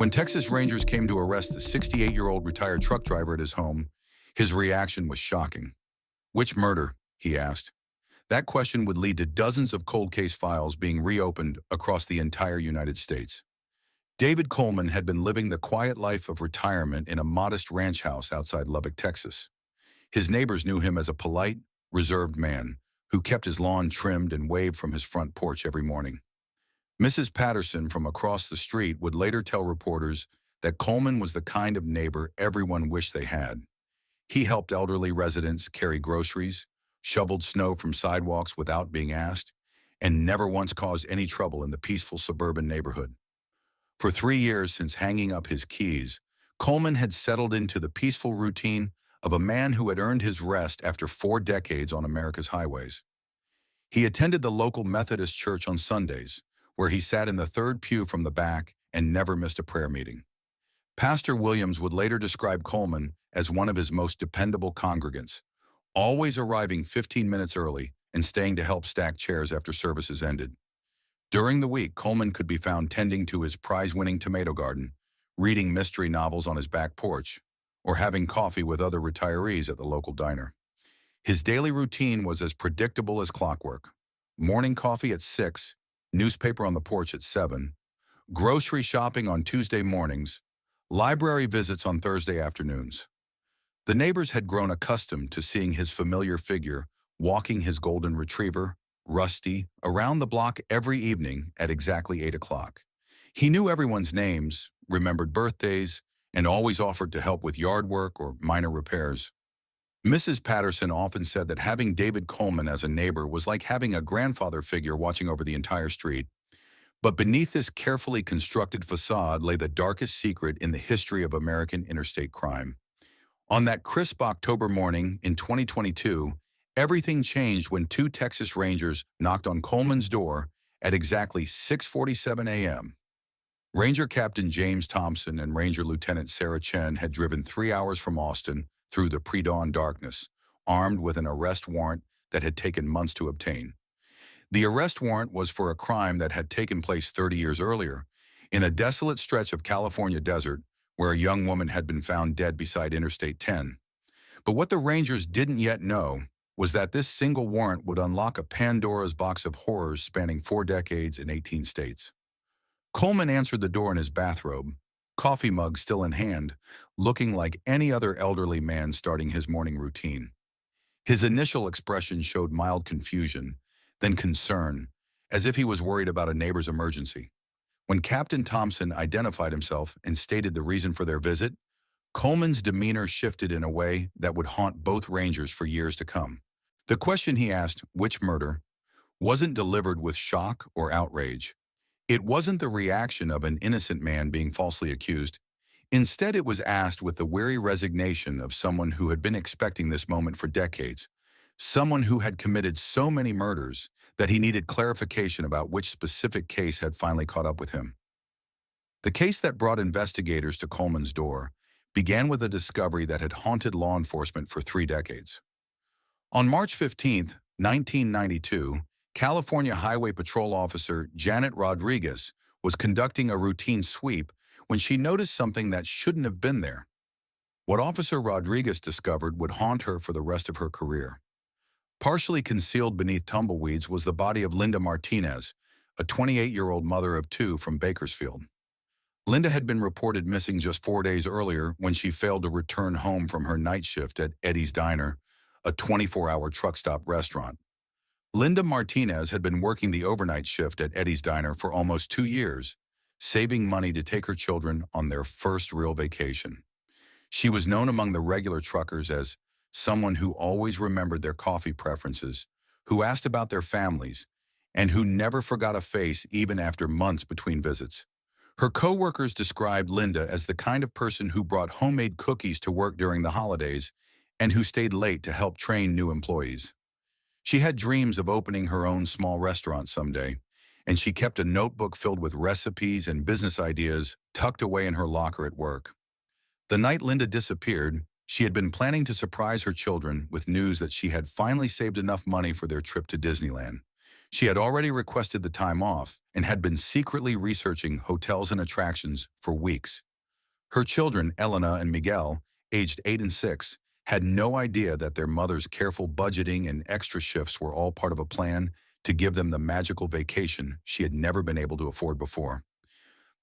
When Texas Rangers came to arrest the 68-year-old retired truck driver at his home, his reaction was shocking. "Which murder?" he asked. That question would lead to dozens of cold case files being reopened across the entire United States. David Coleman had been living the quiet life of retirement in a modest ranch house outside Lubbock, Texas. His neighbors knew him as a polite, reserved man who kept his lawn trimmed and waved from his front porch every morning. Mrs. Patterson from across the street would later tell reporters that Coleman was the kind of neighbor everyone wished they had. He helped elderly residents carry groceries, shoveled snow from sidewalks without being asked, and never once caused any trouble in the peaceful suburban neighborhood. For 3 years since hanging up his keys, Coleman had settled into the peaceful routine of a man who had earned his rest after 4 decades on America's highways. He attended the local Methodist church on Sundays, where he sat in the third pew from the back and never missed a prayer meeting. Pastor Williams would later describe Coleman as one of his most dependable congregants, always arriving 15 minutes early and staying to help stack chairs after services ended. During the week, Coleman could be found tending to his prize-winning tomato garden, reading mystery novels on his back porch, or having coffee with other retirees at the local diner. His daily routine was as predictable as clockwork. Morning coffee at 6, newspaper on the porch at 7, grocery shopping on Tuesday mornings, library visits on Thursday afternoons. The neighbors had grown accustomed to seeing his familiar figure walking his golden retriever, Rusty, around the block every evening at exactly 8 o'clock. He knew everyone's names, remembered birthdays, and always offered to help with yard work or minor repairs. Mrs. Patterson often said that having David Coleman as a neighbor was like having a grandfather figure watching over the entire street. But beneath this carefully constructed facade lay the darkest secret in the history of American interstate crime. On that crisp October morning in 2022, everything changed when 2 Texas Rangers knocked on Coleman's door at exactly 6:47 a.m. Ranger Captain James Thompson and Ranger Lieutenant Sarah Chen had driven 3 hours from Austin through the pre-dawn darkness, armed with an arrest warrant that had taken months to obtain. The arrest warrant was for a crime that had taken place 30 years earlier, in a desolate stretch of California desert where a young woman had been found dead beside Interstate 10. But what the Rangers didn't yet know was that this single warrant would unlock a Pandora's box of horrors spanning 4 decades in 18 states. Coleman answered the door in his bathrobe, coffee mug still in hand, looking like any other elderly man starting his morning routine. His initial expression showed mild confusion, then concern, as if he was worried about a neighbor's emergency. When Captain Thompson identified himself and stated the reason for their visit, Coleman's demeanor shifted in a way that would haunt both Rangers for years to come. The question he asked, "Which murder?" wasn't delivered with shock or outrage. It wasn't the reaction of an innocent man being falsely accused. Instead, it was asked with the weary resignation of someone who had been expecting this moment for decades, someone who had committed so many murders that he needed clarification about which specific case had finally caught up with him. The case that brought investigators to Coleman's door began with a discovery that had haunted law enforcement for 3 decades. On March 15, 1992, California Highway Patrol Officer Janet Rodriguez was conducting a routine sweep when she noticed something that shouldn't have been there. What Officer Rodriguez discovered would haunt her for the rest of her career. Partially concealed beneath tumbleweeds was the body of Linda Martinez, a 28-year-old mother of 2 from Bakersfield. Linda had been reported missing just 4 days earlier when she failed to return home from her night shift at Eddie's Diner, a 24-hour truck stop restaurant. Linda Martinez had been working the overnight shift at Eddie's Diner for almost 2 years, saving money to take her children on their first real vacation. She was known among the regular truckers as someone who always remembered their coffee preferences, who asked about their families, and who never forgot a face even after months between visits. Her co-workers described Linda as the kind of person who brought homemade cookies to work during the holidays and who stayed late to help train new employees. She had dreams of opening her own small restaurant someday, and she kept a notebook filled with recipes and business ideas tucked away in her locker at work. The night Linda disappeared, she had been planning to surprise her children with news that she had finally saved enough money for their trip to Disneyland. She had already requested the time off and had been secretly researching hotels and attractions for weeks. Her children, Elena and Miguel, aged 8 and 6, had no idea that their mother's careful budgeting and extra shifts were all part of a plan to give them the magical vacation she had never been able to afford before.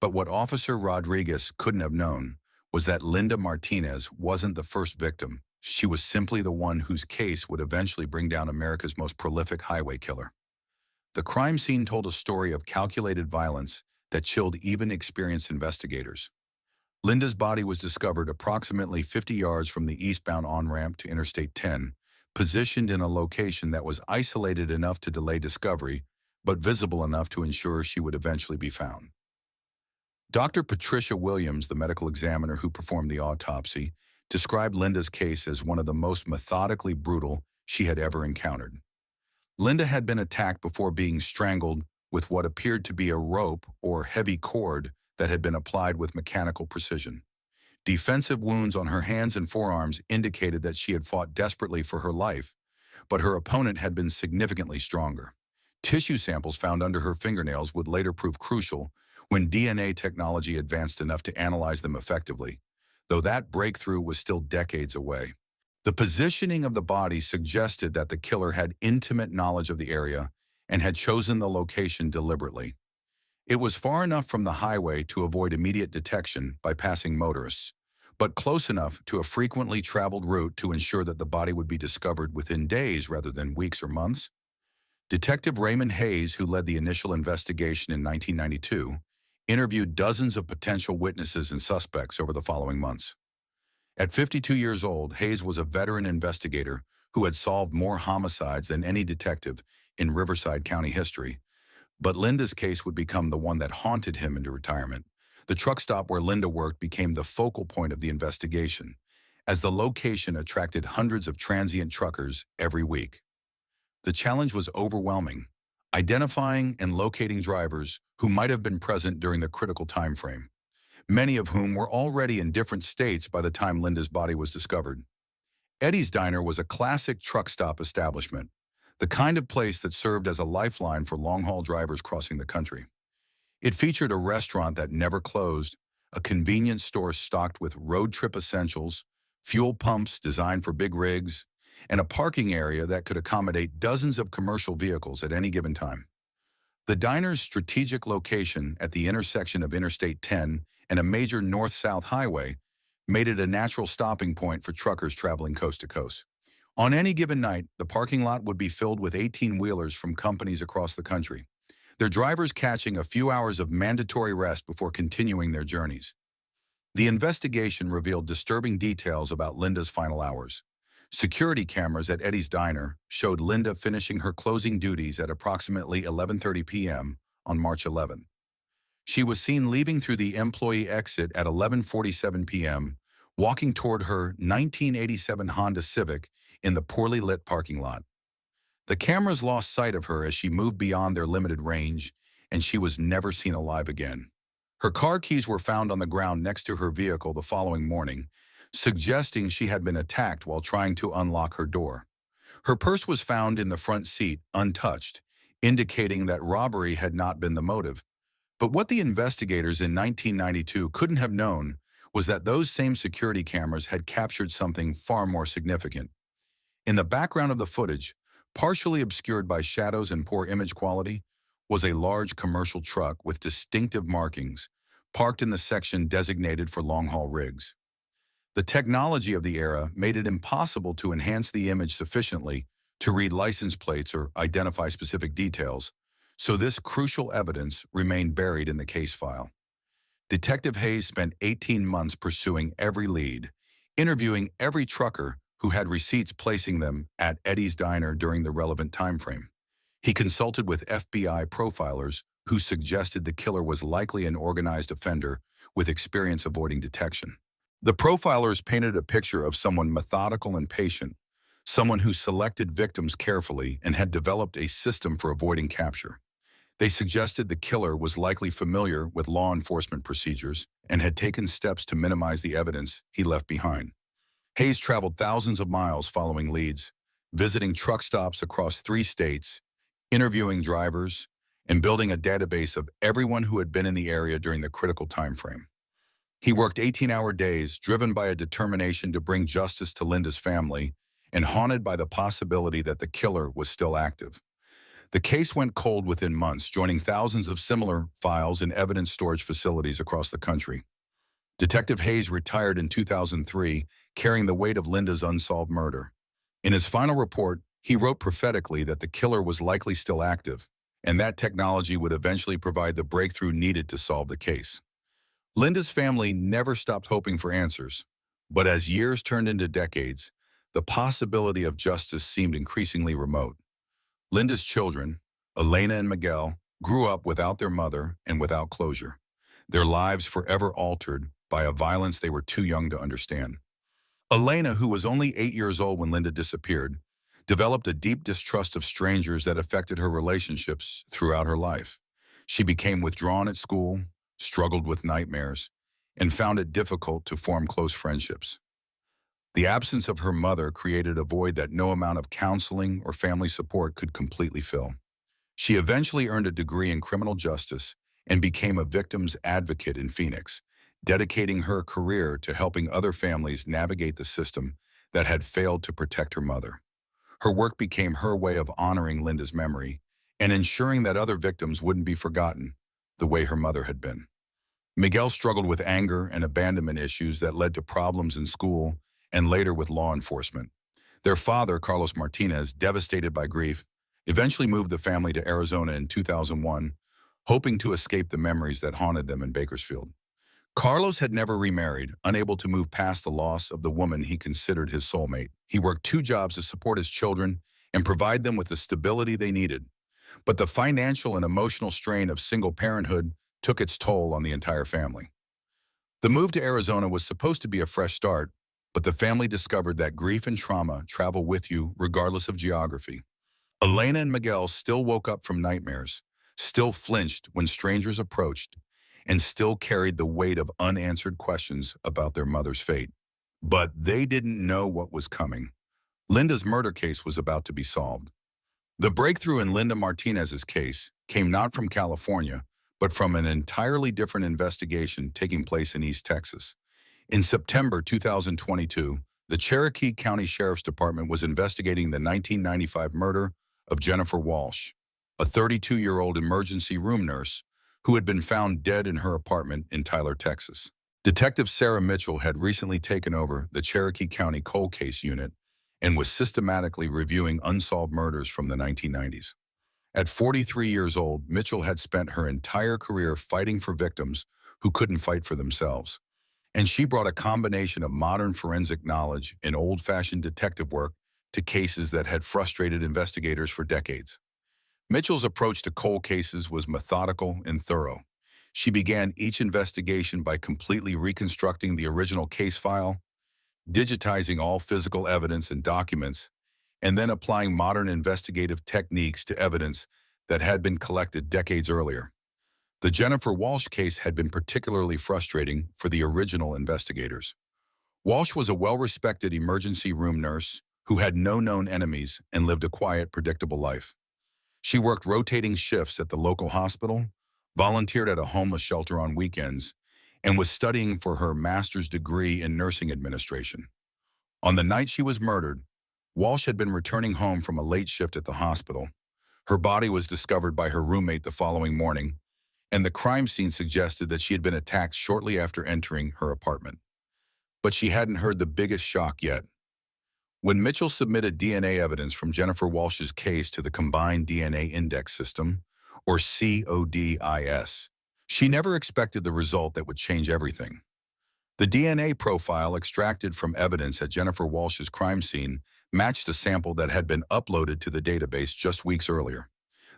But what Officer Rodriguez couldn't have known was that Linda Martinez wasn't the first victim. She was simply the one whose case would eventually bring down America's most prolific highway killer. The crime scene told a story of calculated violence that chilled even experienced investigators. Linda's body was discovered approximately 50 yards from the eastbound on-ramp to Interstate 10, positioned in a location that was isolated enough to delay discovery, but visible enough to ensure she would eventually be found. Dr. Patricia Williams, the medical examiner who performed the autopsy, described Linda's case as one of the most methodically brutal she had ever encountered. Linda had been attacked before being strangled with what appeared to be a rope or heavy cord that had been applied with mechanical precision. Defensive wounds on her hands and forearms indicated that she had fought desperately for her life, but her opponent had been significantly stronger. Tissue samples found under her fingernails would later prove crucial when DNA technology advanced enough to analyze them effectively, though that breakthrough was still decades away. The positioning of the body suggested that the killer had intimate knowledge of the area and had chosen the location deliberately. It was far enough from the highway to avoid immediate detection by passing motorists, but close enough to a frequently traveled route to ensure that the body would be discovered within days rather than weeks or months. Detective Raymond Hayes, who led the initial investigation in 1992, interviewed dozens of potential witnesses and suspects over the following months. At 52 years old, Hayes was a veteran investigator who had solved more homicides than any detective in Riverside County history. But Linda's case would become the one that haunted him into retirement. The truck stop where Linda worked became the focal point of the investigation, as the location attracted hundreds of transient truckers every week. The challenge was overwhelming, identifying and locating drivers who might have been present during the critical time frame, many of whom were already in different states by the time Linda's body was discovered. Eddie's Diner was a classic truck stop establishment, the kind of place that served as a lifeline for long-haul drivers crossing the country. It featured a restaurant that never closed, a convenience store stocked with road trip essentials, fuel pumps designed for big rigs, and a parking area that could accommodate dozens of commercial vehicles at any given time. The diner's strategic location at the intersection of Interstate 10 and a major north-south highway made it a natural stopping point for truckers traveling coast to coast. On any given night, the parking lot would be filled with 18-wheelers from companies across the country, their drivers catching a few hours of mandatory rest before continuing their journeys. The investigation revealed disturbing details about Linda's final hours. Security cameras at Eddie's Diner showed Linda finishing her closing duties at approximately 11:30 p.m. on March 11th. She was seen leaving through the employee exit at 11:47 p.m., walking toward her 1987 Honda Civic in the poorly lit parking lot. The cameras lost sight of her as she moved beyond their limited range, and she was never seen alive again. Her car keys were found on the ground next to her vehicle the following morning, suggesting she had been attacked while trying to unlock her door. Her purse was found in the front seat, untouched, indicating that robbery had not been the motive. But what the investigators in 1992 couldn't have known was that those same security cameras had captured something far more significant. In the background of the footage, partially obscured by shadows and poor image quality, was a large commercial truck with distinctive markings, parked in the section designated for long-haul rigs. The technology of the era made it impossible to enhance the image sufficiently to read license plates or identify specific details, so this crucial evidence remained buried in the case file. Detective Hayes spent 18 months pursuing every lead, interviewing every trucker who had receipts placing them at Eddie's Diner during the relevant time frame. He consulted with FBI profilers who suggested the killer was likely an organized offender with experience avoiding detection. The profilers painted a picture of someone methodical and patient, someone who selected victims carefully and had developed a system for avoiding capture. They suggested the killer was likely familiar with law enforcement procedures and had taken steps to minimize the evidence he left behind. Hayes traveled thousands of miles following leads, visiting truck stops across 3 states, interviewing drivers, and building a database of everyone who had been in the area during the critical time frame. He worked 18-hour days, driven by a determination to bring justice to Linda's family and haunted by the possibility that the killer was still active. The case went cold within months, joining thousands of similar files in evidence storage facilities across the country. Detective Hayes retired in 2003, carrying the weight of Linda's unsolved murder. In his final report, he wrote prophetically that the killer was likely still active, and that technology would eventually provide the breakthrough needed to solve the case. Linda's family never stopped hoping for answers, but as years turned into decades, the possibility of justice seemed increasingly remote. Linda's children, Elena and Miguel, grew up without their mother and without closure, their lives forever altered by a violence they were too young to understand. Elena, who was only 8 years old when Linda disappeared, developed a deep distrust of strangers that affected her relationships throughout her life. She became withdrawn at school, struggled with nightmares, and found it difficult to form close friendships. The absence of her mother created a void that no amount of counseling or family support could completely fill. She eventually earned a degree in criminal justice and became a victim's advocate in Phoenix, dedicating her career to helping other families navigate the system that had failed to protect her mother. Her work became her way of honoring Linda's memory and ensuring that other victims wouldn't be forgotten the way her mother had been. Miguel struggled with anger and abandonment issues that led to problems in school and later with law enforcement. Their father, Carlos Martinez, devastated by grief, eventually moved the family to Arizona in 2001, hoping to escape the memories that haunted them in Bakersfield. Carlos had never remarried, unable to move past the loss of the woman he considered his soulmate. He worked 2 jobs to support his children and provide them with the stability they needed. But the financial and emotional strain of single parenthood took its toll on the entire family. The move to Arizona was supposed to be a fresh start, but the family discovered that grief and trauma travel with you regardless of geography. Elena and Miguel still woke up from nightmares, still flinched when strangers approached, and still carried the weight of unanswered questions about their mother's fate. But they didn't know what was coming. Linda's murder case was about to be solved. The breakthrough in Linda Martinez's case came not from California, but from an entirely different investigation taking place in East Texas. In September 2022, the Cherokee County Sheriff's Department was investigating the 1995 murder of Jennifer Walsh, a 32-year-old emergency room nurse who had been found dead in her apartment in Tyler, Texas. Detective Sarah Mitchell had recently taken over the Cherokee County Cold Case Unit and was systematically reviewing unsolved murders from the 1990s. At 43 years old, Mitchell had spent her entire career fighting for victims who couldn't fight for themselves. And she brought a combination of modern forensic knowledge and old-fashioned detective work to cases that had frustrated investigators for decades. Mitchell's approach to cold cases was methodical and thorough. She began each investigation by completely reconstructing the original case file, digitizing all physical evidence and documents, and then applying modern investigative techniques to evidence that had been collected decades earlier. The Jennifer Walsh case had been particularly frustrating for the original investigators. Walsh was a well-respected emergency room nurse who had no known enemies and lived a quiet, predictable life. She worked rotating shifts at the local hospital, volunteered at a homeless shelter on weekends, and was studying for her master's degree in nursing administration. On the night she was murdered, Walsh had been returning home from a late shift at the hospital. Her body was discovered by her roommate the following morning, and the crime scene suggested that she had been attacked shortly after entering her apartment. But she hadn't heard the biggest shock yet. When Mitchell submitted DNA evidence from Jennifer Walsh's case to the Combined DNA Index System, or CODIS, she never expected the result that would change everything. The DNA profile extracted from evidence at Jennifer Walsh's crime scene matched a sample that had been uploaded to the database just weeks earlier.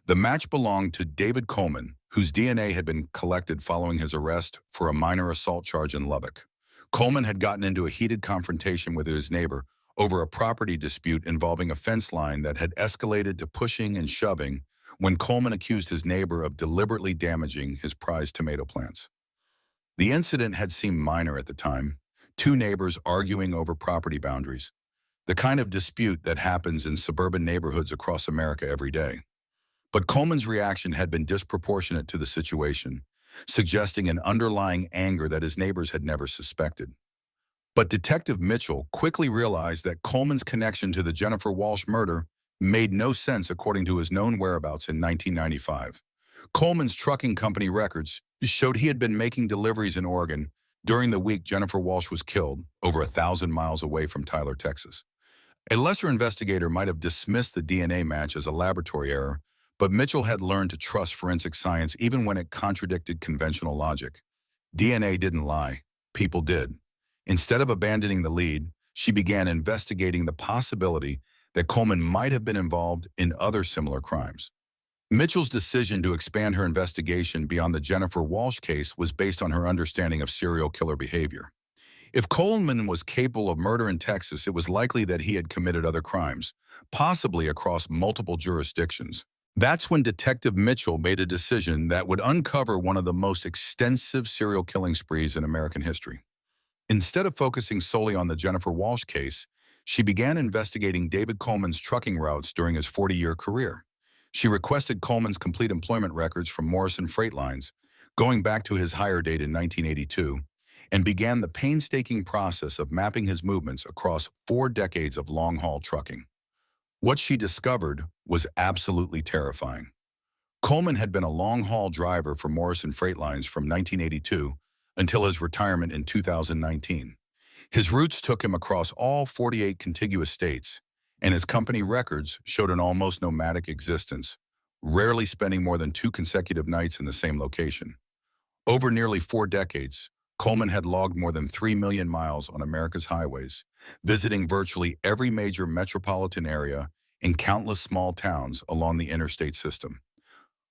The match belonged to David Coleman, whose DNA had been collected following his arrest for a minor assault charge in Lubbock. Coleman had gotten into a heated confrontation with his neighbor over a property dispute involving a fence line that had escalated to pushing and shoving when Coleman accused his neighbor of deliberately damaging his prized tomato plants. The incident had seemed minor at the time, 2 neighbors arguing over property boundaries, the kind of dispute that happens in suburban neighborhoods across America every day. But Coleman's reaction had been disproportionate to the situation, suggesting an underlying anger that his neighbors had never suspected. But Detective Mitchell quickly realized that Coleman's connection to the Jennifer Walsh murder made no sense according to his known whereabouts in 1995. Coleman's trucking company records showed he had been making deliveries in Oregon during the week Jennifer Walsh was killed, over 1,000 miles away from Tyler, Texas. A lesser investigator might have dismissed the DNA match as a laboratory error, but Mitchell had learned to trust forensic science even when it contradicted conventional logic. DNA didn't lie. People did. Instead of abandoning the lead, she began investigating the possibility that Coleman might have been involved in other similar crimes. Mitchell's decision to expand her investigation beyond the Jennifer Walsh case was based on her understanding of serial killer behavior. If Coleman was capable of murder in Texas, it was likely that he had committed other crimes, possibly across multiple jurisdictions. That's when Detective Mitchell made a decision that would uncover one of the most extensive serial killing sprees in American history. Instead of focusing solely on the Jennifer Walsh case, she began investigating David Coleman's trucking routes during his 40-year career. She requested Coleman's complete employment records from Morrison Freight Lines, going back to his hire date in 1982, and began the painstaking process of mapping his movements across 4 decades of long-haul trucking. What she discovered was absolutely terrifying. Coleman had been a long-haul driver for Morrison Freight Lines from 1982 until his retirement in 2019. His routes took him across all 48 contiguous states, and his company records showed an almost nomadic existence, rarely spending more than 2 consecutive nights in the same location. Over nearly 4 decades, Coleman had logged more than 3 million miles on America's highways, visiting virtually every major metropolitan area and countless small towns along the interstate system.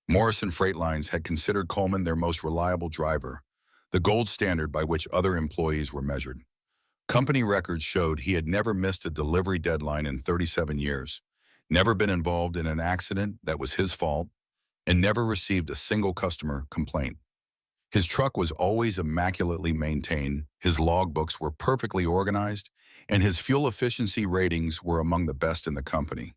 Morrison Freight Lines had considered Coleman their most reliable driver, the gold standard by which other employees were measured. Company records showed he had never missed a delivery deadline in 37 years, never been involved in an accident that was his fault, and never received a single customer complaint. His truck was always immaculately maintained, his logbooks were perfectly organized, and his fuel efficiency ratings were among the best in the company.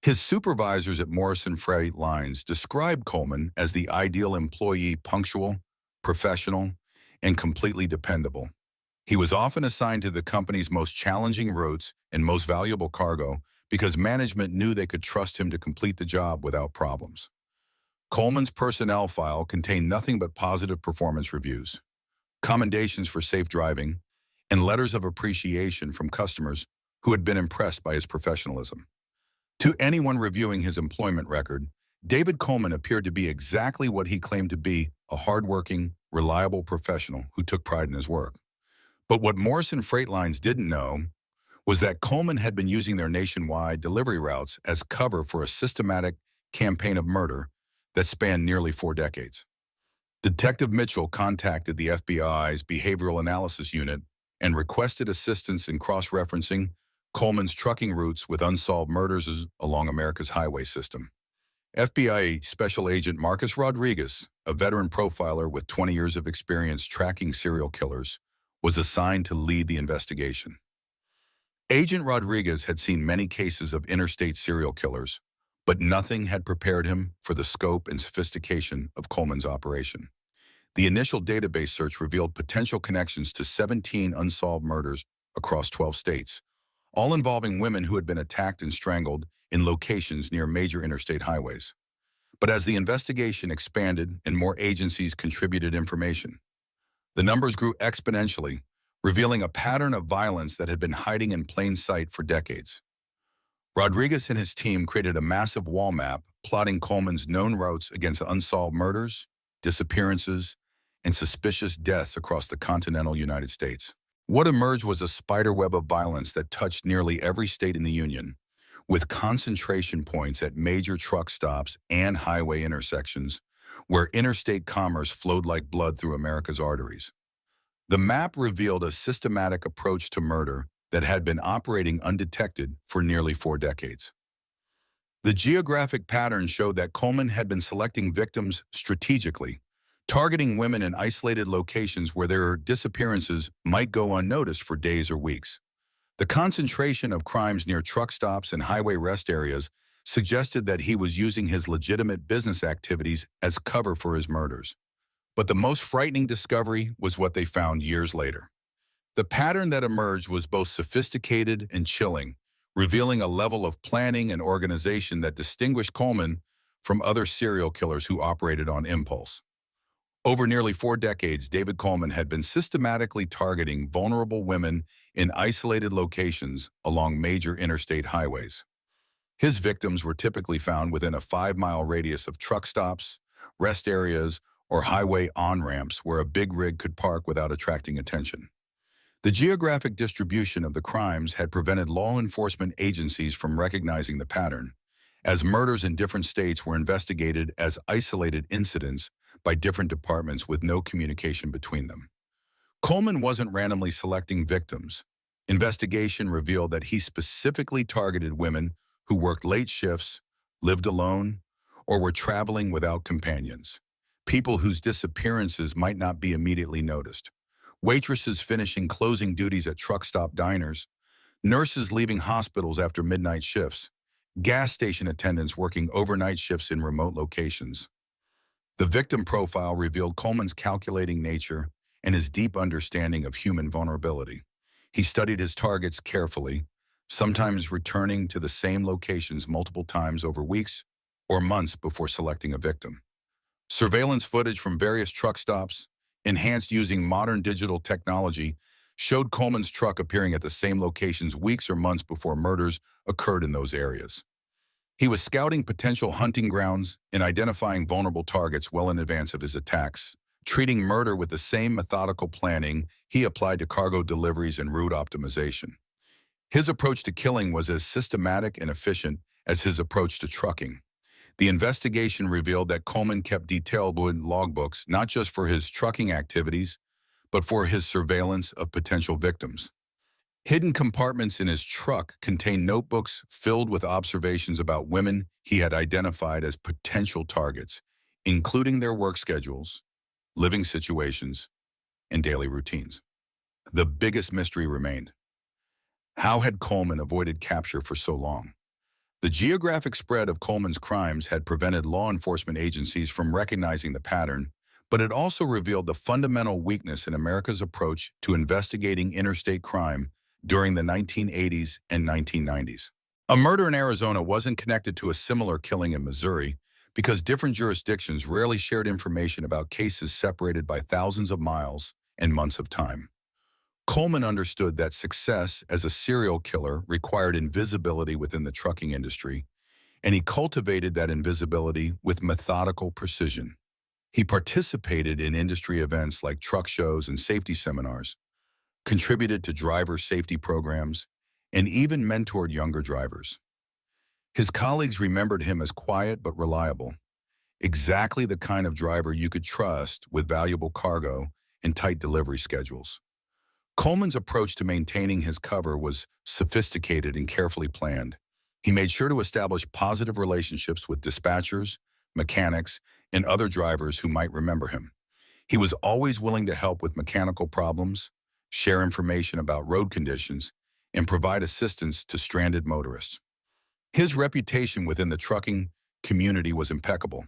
His supervisors at Morrison Freight Lines described Coleman as the ideal employee: punctual, professional, and completely dependable. He was often assigned to the company's most challenging routes and most valuable cargo because management knew they could trust him to complete the job without problems. Coleman's personnel file contained nothing but positive performance reviews, commendations for safe driving, and letters of appreciation from customers who had been impressed by his professionalism. To anyone reviewing his employment record, David Coleman appeared to be exactly what he claimed to be: a hardworking, reliable professional who took pride in his work. But what Morrison Freight Lines didn't know was that Coleman had been using their nationwide delivery routes as cover for a systematic campaign of murder that spanned nearly 4 decades. Detective Mitchell contacted the FBI's Behavioral Analysis Unit and requested assistance in cross-referencing Coleman's trucking routes with unsolved murders along America's highway system. FBI Special Agent Marcus Rodriguez, a veteran profiler with 20 years of experience tracking serial killers, was assigned to lead the investigation. Agent Rodriguez had seen many cases of interstate serial killers, but nothing had prepared him for the scope and sophistication of Coleman's operation. The initial database search revealed potential connections to 17 unsolved murders across 12 states, all involving women who had been attacked and strangled in locations near major interstate highways. But as the investigation expanded and more agencies contributed information, the numbers grew exponentially, revealing a pattern of violence that had been hiding in plain sight for decades. Rodriguez and his team created a massive wall map plotting Coleman's known routes against unsolved murders, disappearances, and suspicious deaths across the continental United States. What emerged was a spiderweb of violence that touched nearly every state in the Union, with concentration points at major truck stops and highway intersections where interstate commerce flowed like blood through America's arteries. The map revealed a systematic approach to murder that had been operating undetected for nearly 4 decades. The geographic pattern showed that Coleman had been selecting victims strategically, targeting women in isolated locations where their disappearances might go unnoticed for days or weeks. The concentration of crimes near truck stops and highway rest areas suggested that he was using his legitimate business activities as cover for his murders. But the most frightening discovery was what they found years later. The pattern that emerged was both sophisticated and chilling, revealing a level of planning and organization that distinguished Coleman from other serial killers who operated on impulse. Over nearly 4 decades, David Coleman had been systematically targeting vulnerable women in isolated locations along major interstate highways. His victims were typically found within a 5-mile radius of truck stops, rest areas, or highway on-ramps where a big rig could park without attracting attention. The geographic distribution of the crimes had prevented law enforcement agencies from recognizing the pattern, as murders in different states were investigated as isolated incidents by different departments with no communication between them. Coleman wasn't randomly selecting victims. Investigation revealed that he specifically targeted women who worked late shifts, lived alone, or were traveling without companions. People whose disappearances might not be immediately noticed. Waitresses finishing closing duties at truck stop diners, nurses leaving hospitals after midnight shifts, gas station attendants working overnight shifts in remote locations. The victim profile revealed Coleman's calculating nature and his deep understanding of human vulnerability. He studied his targets carefully, sometimes returning to the same locations multiple times over weeks or months before selecting a victim. Surveillance footage from various truck stops, enhanced using modern digital technology, showed Coleman's truck appearing at the same locations weeks or months before murders occurred in those areas. He was scouting potential hunting grounds and identifying vulnerable targets well in advance of his attacks, treating murder with the same methodical planning he applied to cargo deliveries and route optimization. His approach to killing was as systematic and efficient as his approach to trucking. The investigation revealed that Coleman kept detailed logbooks not just for his trucking activities, but for his surveillance of potential victims. Hidden compartments in his truck contained notebooks filled with observations about women he had identified as potential targets, including their work schedules, living situations, and daily routines. The biggest mystery remained. How had Coleman avoided capture for so long? The geographic spread of Coleman's crimes had prevented law enforcement agencies from recognizing the pattern, but it also revealed the fundamental weakness in America's approach to investigating interstate crime during the 1980s and 1990s. A murder in Arizona wasn't connected to a similar killing in Missouri because different jurisdictions rarely shared information about cases separated by thousands of miles and months of time. Coleman understood that success as a serial killer required invisibility within the trucking industry, and he cultivated that invisibility with methodical precision. He participated in industry events like truck shows and safety seminars, contributed to driver safety programs, and even mentored younger drivers. His colleagues remembered him as quiet but reliable, exactly the kind of driver you could trust with valuable cargo and tight delivery schedules. Coleman's approach to maintaining his cover was sophisticated and carefully planned. He made sure to establish positive relationships with dispatchers, mechanics, and other drivers who might remember him. He was always willing to help with mechanical problems, share information about road conditions, and provide assistance to stranded motorists. His reputation within the trucking community was impeccable.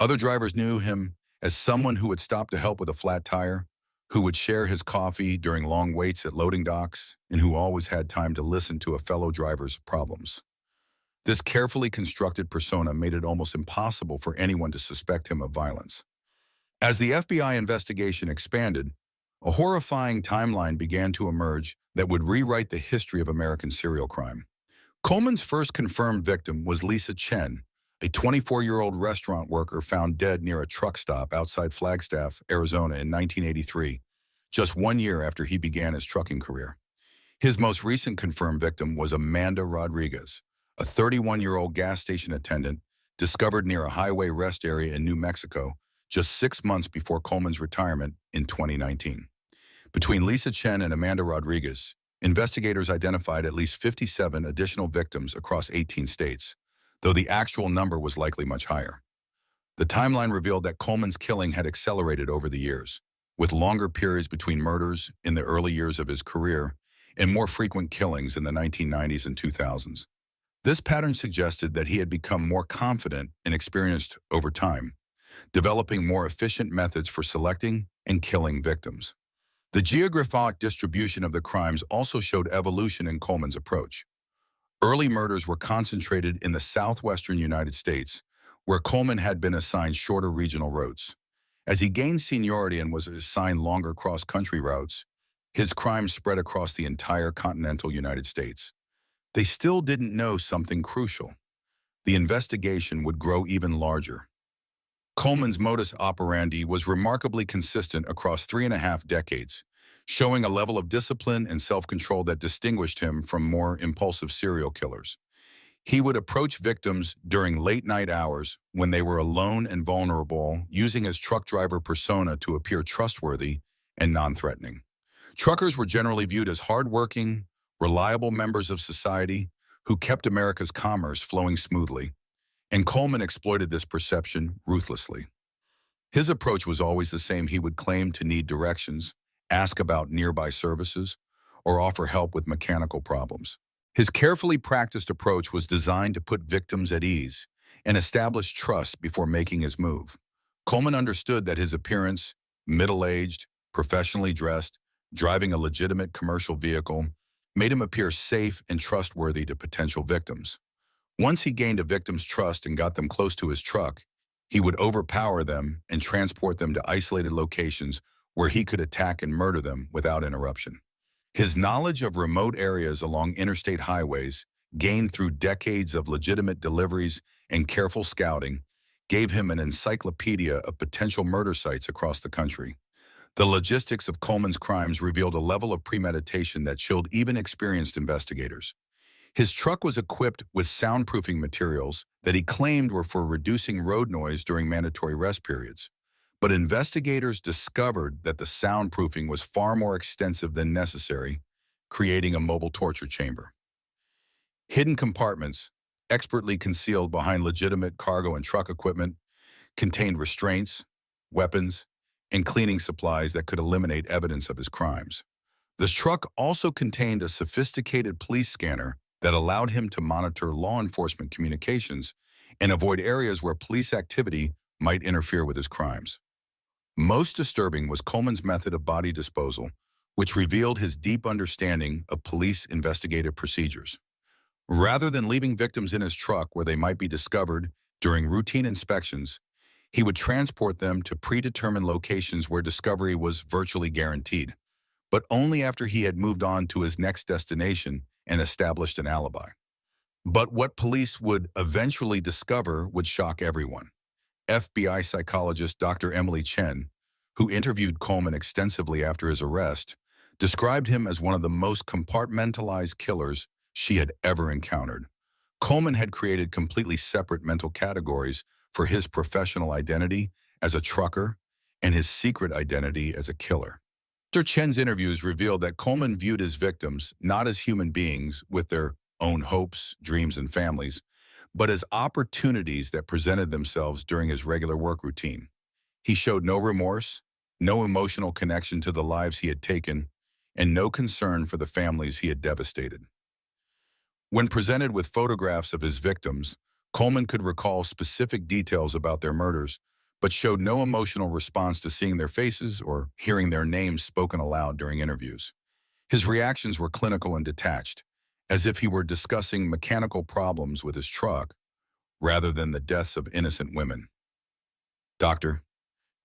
Other drivers knew him as someone who would stop to help with a flat tire, who would share his coffee during long waits at loading docks, and who always had time to listen to a fellow driver's problems. This carefully constructed persona made it almost impossible for anyone to suspect him of violence. As the FBI investigation expanded, a horrifying timeline began to emerge that would rewrite the history of American serial crime. Coleman's first confirmed victim was Lisa Chen, a 24-year-old restaurant worker found dead near a truck stop outside Flagstaff, Arizona in 1983, just 1 year after he began his trucking career. His most recent confirmed victim was Amanda Rodriguez, a 31-year-old gas station attendant discovered near a highway rest area in New Mexico just 6 months before Coleman's retirement in 2019. Between Lisa Chen and Amanda Rodriguez, investigators identified at least 57 additional victims across 18 states, though the actual number was likely much higher. The timeline revealed that Coleman's killing had accelerated over the years, with longer periods between murders in the early years of his career and more frequent killings in the 1990s and 2000s. This pattern suggested that he had become more confident and experienced over time, developing more efficient methods for selecting and killing victims. The geographic distribution of the crimes also showed evolution in Coleman's approach. Early murders were concentrated in the southwestern United States, where Coleman had been assigned shorter regional routes. As he gained seniority and was assigned longer cross-country routes, his crimes spread across the entire continental United States. They still didn't know something crucial. The investigation would grow even larger. Coleman's modus operandi was remarkably consistent across 3.5 decades, showing a level of discipline and self-control that distinguished him from more impulsive serial killers. He would approach victims during late-night hours when they were alone and vulnerable, using his truck driver persona to appear trustworthy and non-threatening. Truckers were generally viewed as hardworking, reliable members of society who kept America's commerce flowing smoothly, and Coleman exploited this perception ruthlessly. His approach was always the same. He would claim to need directions, ask about nearby services, or offer help with mechanical problems. His carefully practiced approach was designed to put victims at ease and establish trust before making his move. Coleman understood that his appearance, middle-aged, professionally dressed, driving a legitimate commercial vehicle, made him appear safe and trustworthy to potential victims. Once he gained a victim's trust and got them close to his truck, he would overpower them and transport them to isolated locations where he could attack and murder them without interruption. His knowledge of remote areas along interstate highways, gained through decades of legitimate deliveries and careful scouting, gave him an encyclopedia of potential murder sites across the country. The logistics of Coleman's crimes revealed a level of premeditation that chilled even experienced investigators. His truck was equipped with soundproofing materials that he claimed were for reducing road noise during mandatory rest periods. But investigators discovered that the soundproofing was far more extensive than necessary, creating a mobile torture chamber. Hidden compartments, expertly concealed behind legitimate cargo and truck equipment, contained restraints, weapons, and cleaning supplies that could eliminate evidence of his crimes. The truck also contained a sophisticated police scanner that allowed him to monitor law enforcement communications and avoid areas where police activity might interfere with his crimes. Most disturbing was Coleman's method of body disposal, which revealed his deep understanding of police investigative procedures. Rather than leaving victims in his truck where they might be discovered during routine inspections, he would transport them to predetermined locations where discovery was virtually guaranteed, but only after he had moved on to his next destination and established an alibi. But what police would eventually discover would shock everyone. FBI psychologist Dr. Emily Chen, who interviewed Coleman extensively after his arrest, described him as one of the most compartmentalized killers she had ever encountered. Coleman had created completely separate mental categories for his professional identity as a trucker and his secret identity as a killer. Dr. Chen's interviews revealed that Coleman viewed his victims not as human beings with their own hopes, dreams, and families, but as opportunities that presented themselves during his regular work routine. He showed no remorse, no emotional connection to the lives he had taken, and no concern for the families he had devastated. When presented with photographs of his victims, Coleman could recall specific details about their murders, but showed no emotional response to seeing their faces or hearing their names spoken aloud during interviews. His reactions were clinical and detached, as if he were discussing mechanical problems with his truck rather than the deaths of innocent women. Dr.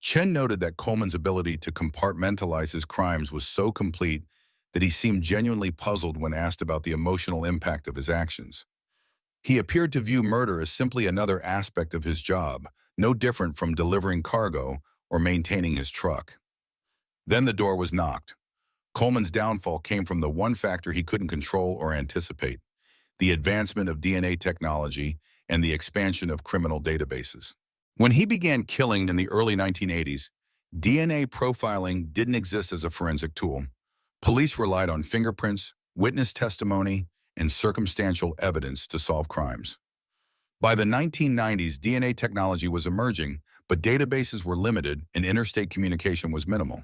Chen noted that Coleman's ability to compartmentalize his crimes was so complete that he seemed genuinely puzzled when asked about the emotional impact of his actions. He appeared to view murder as simply another aspect of his job, no different from delivering cargo or maintaining his truck. Then the door was knocked. Coleman's downfall came from the one factor he couldn't control or anticipate: the advancement of DNA technology and the expansion of criminal databases. When he began killing in the early 1980s, DNA profiling didn't exist as a forensic tool. Police relied on fingerprints, witness testimony, and circumstantial evidence to solve crimes. By the 1990s, DNA technology was emerging, but databases were limited and interstate communication was minimal.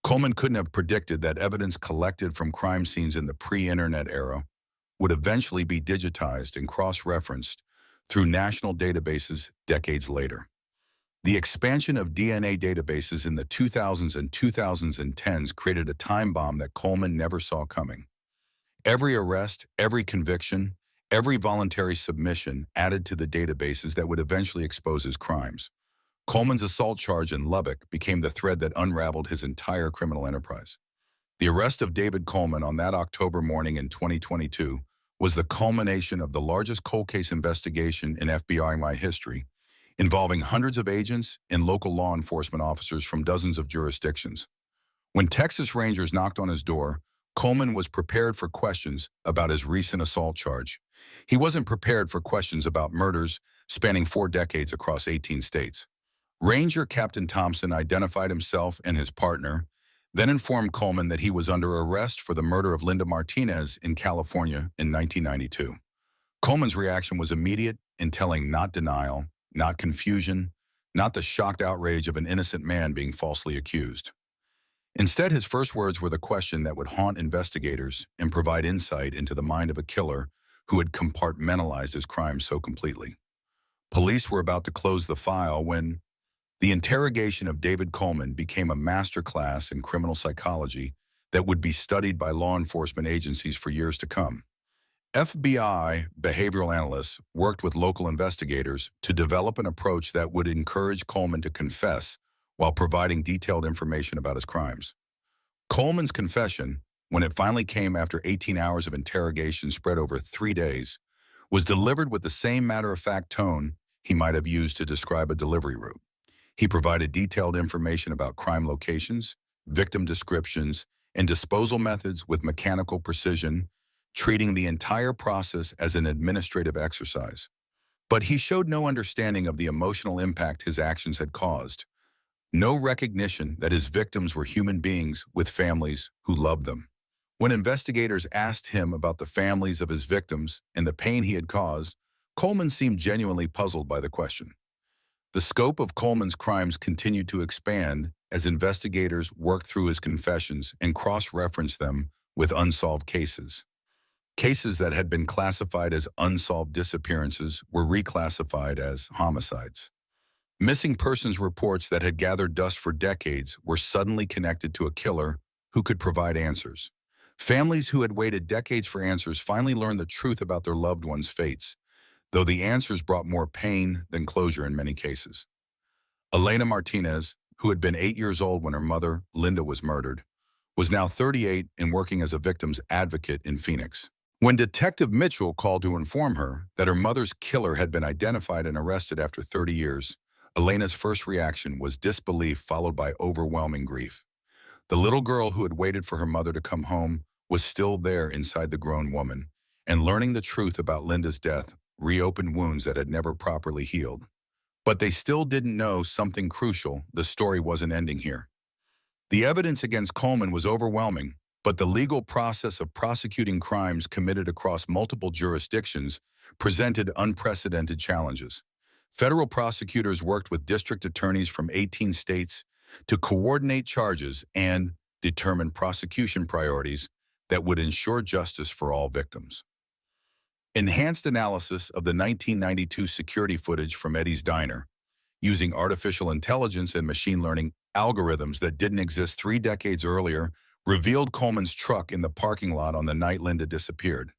Coleman couldn't have predicted that evidence collected from crime scenes in the pre-internet era would eventually be digitized and cross-referenced through national databases decades later. The expansion of DNA databases in the 2000s and 2010s created a time bomb that Coleman never saw coming. Every arrest, every conviction, every voluntary submission added to the databases that would eventually expose his crimes. Coleman's assault charge in Lubbock became the thread that unraveled his entire criminal enterprise. The arrest of David Coleman on that October morning in 2022 was the culmination of the largest cold case investigation in FBI history, involving hundreds of agents and local law enforcement officers from dozens of jurisdictions. When Texas Rangers knocked on his door, Coleman was prepared for questions about his recent assault charge. He wasn't prepared for questions about murders spanning 4 decades across 18 states. Ranger Captain Thompson identified himself and his partner, then informed Coleman that he was under arrest for the murder of Linda Martinez in California in 1992. Coleman's reaction was immediate and telling, not denial, not confusion, not the shocked outrage of an innocent man being falsely accused. Instead, his first words were the question that would haunt investigators and provide insight into the mind of a killer who had compartmentalized his crimes so completely. Police were about to close the file when the interrogation of David Coleman became a masterclass in criminal psychology that would be studied by law enforcement agencies for years to come. FBI behavioral analysts worked with local investigators to develop an approach that would encourage Coleman to confess while providing detailed information about his crimes. Coleman's confession, when it finally came after 18 hours of interrogation spread over 3 days, was delivered with the same matter-of-fact tone he might have used to describe a delivery route. He provided detailed information about crime locations, victim descriptions, and disposal methods with mechanical precision, treating the entire process as an administrative exercise. But he showed no understanding of the emotional impact his actions had caused. No recognition that his victims were human beings with families who loved them. When investigators asked him about the families of his victims and the pain he had caused, Coleman seemed genuinely puzzled by the question. The scope of Coleman's crimes continued to expand as investigators worked through his confessions and cross-referenced them with unsolved cases. Cases that had been classified as unsolved disappearances were reclassified as homicides. Missing persons reports that had gathered dust for decades were suddenly connected to a killer who could provide answers. Families who had waited decades for answers finally learned the truth about their loved ones' fates, though the answers brought more pain than closure in many cases. Elena Martinez, who had been 8 years old when her mother, Linda, was murdered, was now 38 and working as a victim's advocate in Phoenix. When Detective Mitchell called to inform her that her mother's killer had been identified and arrested after 30 years, Elena's first reaction was disbelief followed by overwhelming grief. The little girl who had waited for her mother to come home was still there inside the grown woman, and learning the truth about Linda's death reopened wounds that had never properly healed. But they still didn't know something crucial: the story wasn't ending here. The evidence against Coleman was overwhelming, but the legal process of prosecuting crimes committed across multiple jurisdictions presented unprecedented challenges. Federal prosecutors worked with district attorneys from 18 states to coordinate charges and determine prosecution priorities that would ensure justice for all victims. Enhanced analysis of the 1992 security footage from Eddie's Diner, using artificial intelligence and machine learning algorithms that didn't exist 3 decades earlier, revealed Coleman's truck in the parking lot on the night Linda disappeared.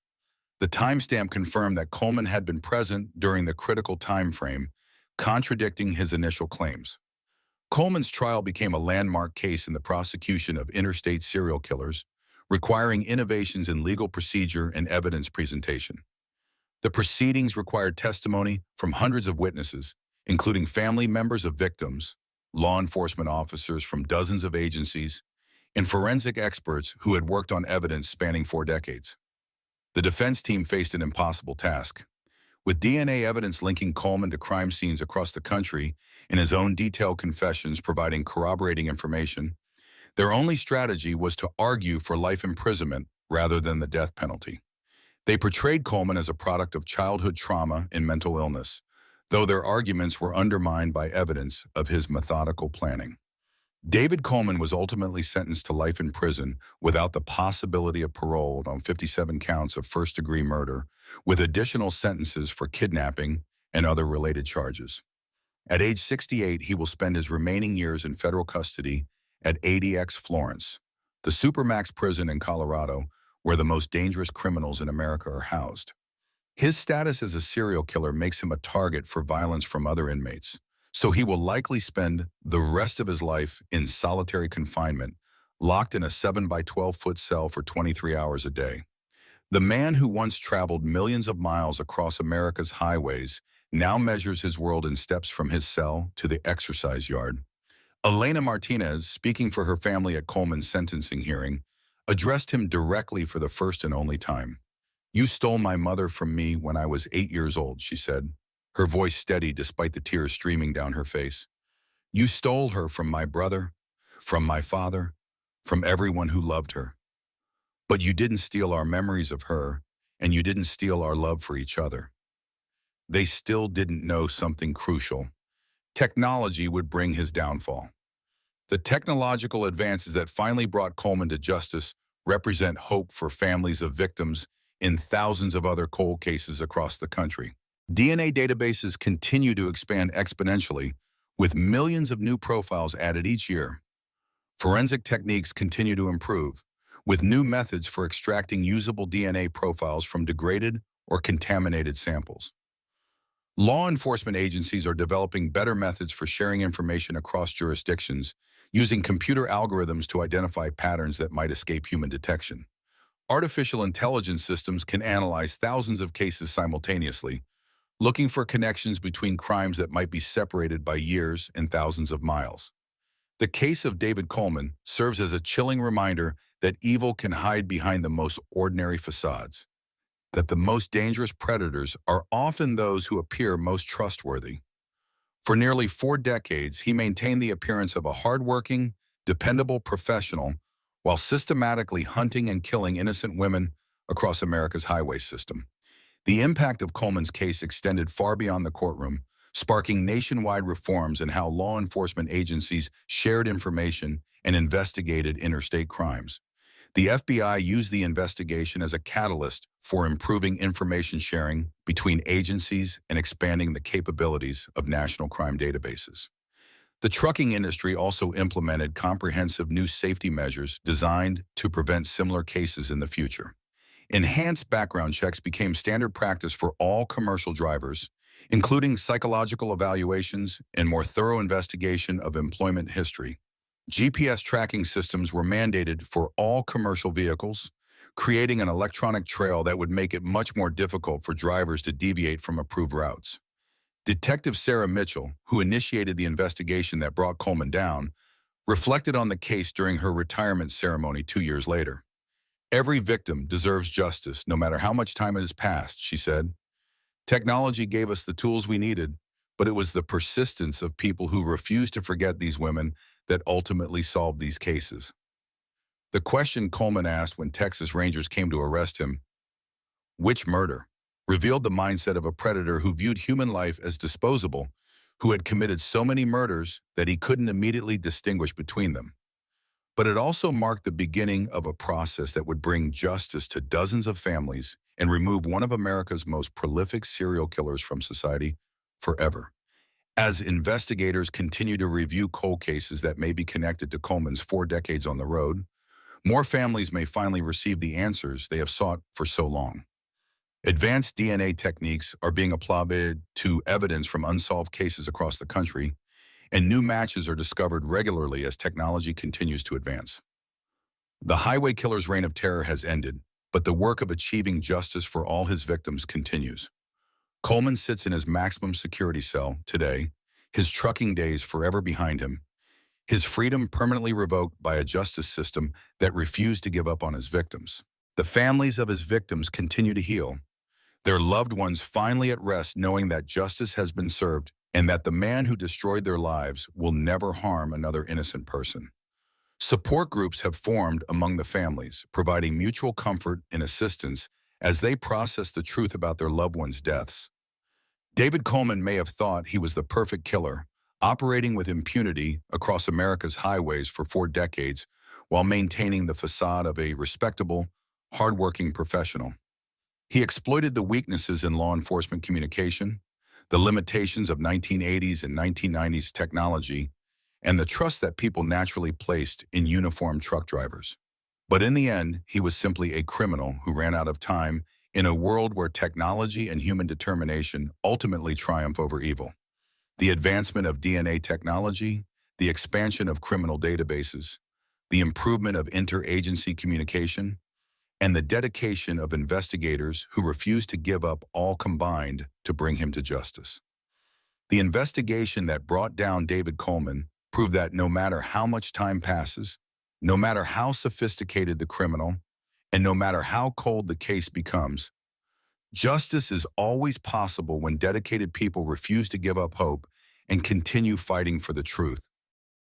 The timestamp confirmed that Coleman had been present during the critical time frame, contradicting his initial claims. Coleman's trial became a landmark case in the prosecution of interstate serial killers, requiring innovations in legal procedure and evidence presentation. The proceedings required testimony from hundreds of witnesses, including family members of victims, law enforcement officers from dozens of agencies, and forensic experts who had worked on evidence spanning 4 decades. The defense team faced an impossible task. With DNA evidence linking Coleman to crime scenes across the country and his own detailed confessions providing corroborating information, their only strategy was to argue for life imprisonment rather than the death penalty. They portrayed Coleman as a product of childhood trauma and mental illness, though their arguments were undermined by evidence of his methodical planning. David Coleman was ultimately sentenced to life in prison without the possibility of parole on 57 counts of first-degree murder, with additional sentences for kidnapping and other related charges. At age 68, he will spend his remaining years in federal custody at ADX Florence, the Supermax prison in Colorado, where the most dangerous criminals in America are housed. His status as a serial killer makes him a target for violence from other inmates, so he will likely spend the rest of his life in solitary confinement, locked in a 7 by 12-foot cell for 23 hours a day. The man who once traveled millions of miles across America's highways now measures his world in steps from his cell to the exercise yard. Elena Martinez, speaking for her family at Coleman's sentencing hearing, addressed him directly for the first and only time. "You stole my mother from me when I was 8 years old," she said, her voice steady despite the tears streaming down her face. "You stole her from my brother, from my father, from everyone who loved her. But you didn't steal our memories of her, and you didn't steal our love for each other." They still didn't know something crucial. Technology would bring his downfall. The technological advances that finally brought Coleman to justice represent hope for families of victims in thousands of other cold cases across the country. DNA databases continue to expand exponentially, with millions of new profiles added each year. Forensic techniques continue to improve, with new methods for extracting usable DNA profiles from degraded or contaminated samples. Law enforcement agencies are developing better methods for sharing information across jurisdictions, using computer algorithms to identify patterns that might escape human detection. Artificial intelligence systems can analyze thousands of cases simultaneously, looking for connections between crimes that might be separated by years and thousands of miles. The case of David Coleman serves as a chilling reminder that evil can hide behind the most ordinary facades, that the most dangerous predators are often those who appear most trustworthy. For nearly 4 decades, he maintained the appearance of a hardworking, dependable professional while systematically hunting and killing innocent women across America's highway system. The impact of Coleman's case extended far beyond the courtroom, sparking nationwide reforms in how law enforcement agencies shared information and investigated interstate crimes. The FBI used the investigation as a catalyst for improving information sharing between agencies and expanding the capabilities of national crime databases. The trucking industry also implemented comprehensive new safety measures designed to prevent similar cases in the future. Enhanced background checks became standard practice for all commercial drivers, including psychological evaluations and more thorough investigation of employment history. GPS tracking systems were mandated for all commercial vehicles, creating an electronic trail that would make it much more difficult for drivers to deviate from approved routes. Detective Sarah Mitchell, who initiated the investigation that brought Coleman down, reflected on the case during her retirement ceremony 2 years later. "Every victim deserves justice, no matter how much time has passed," she said. "Technology gave us the tools we needed, but it was the persistence of people who refused to forget these women that ultimately solved these cases." The question Coleman asked when Texas Rangers came to arrest him, "Which murder?" revealed the mindset of a predator who viewed human life as disposable, who had committed so many murders that he couldn't immediately distinguish between them. But it also marked the beginning of a process that would bring justice to dozens of families and remove one of America's most prolific serial killers from society forever. As investigators continue to review cold cases that may be connected to Coleman's 4 decades on the road, more families may finally receive the answers they have sought for so long. Advanced DNA techniques are being applied to evidence from unsolved cases across the country, and new matches are discovered regularly as technology continues to advance. The highway killer's reign of terror has ended, but the work of achieving justice for all his victims continues. Coleman sits in his maximum security cell today, his trucking days forever behind him, his freedom permanently revoked by a justice system that refused to give up on his victims. The families of his victims continue to heal, their loved ones finally at rest knowing that justice has been served and that the man who destroyed their lives will never harm another innocent person. Support groups have formed among the families, providing mutual comfort and assistance as they process the truth about their loved ones' deaths. David Coleman may have thought he was the perfect killer, operating with impunity across America's highways for 4 decades while maintaining the facade of a respectable, hardworking professional. He exploited the weaknesses in law enforcement communication, the limitations of 1980s and 1990s technology, and the trust that people naturally placed in uniformed truck drivers. But in the end, he was simply a criminal who ran out of time in a world where technology and human determination ultimately triumph over evil. The advancement of DNA technology, the expansion of criminal databases, the improvement of interagency communication, and the dedication of investigators who refused to give up all combined to bring him to justice. The investigation that brought down David Coleman proved that no matter how much time passes, no matter how sophisticated the criminal, and no matter how cold the case becomes, justice is always possible when dedicated people refuse to give up hope and continue fighting for the truth.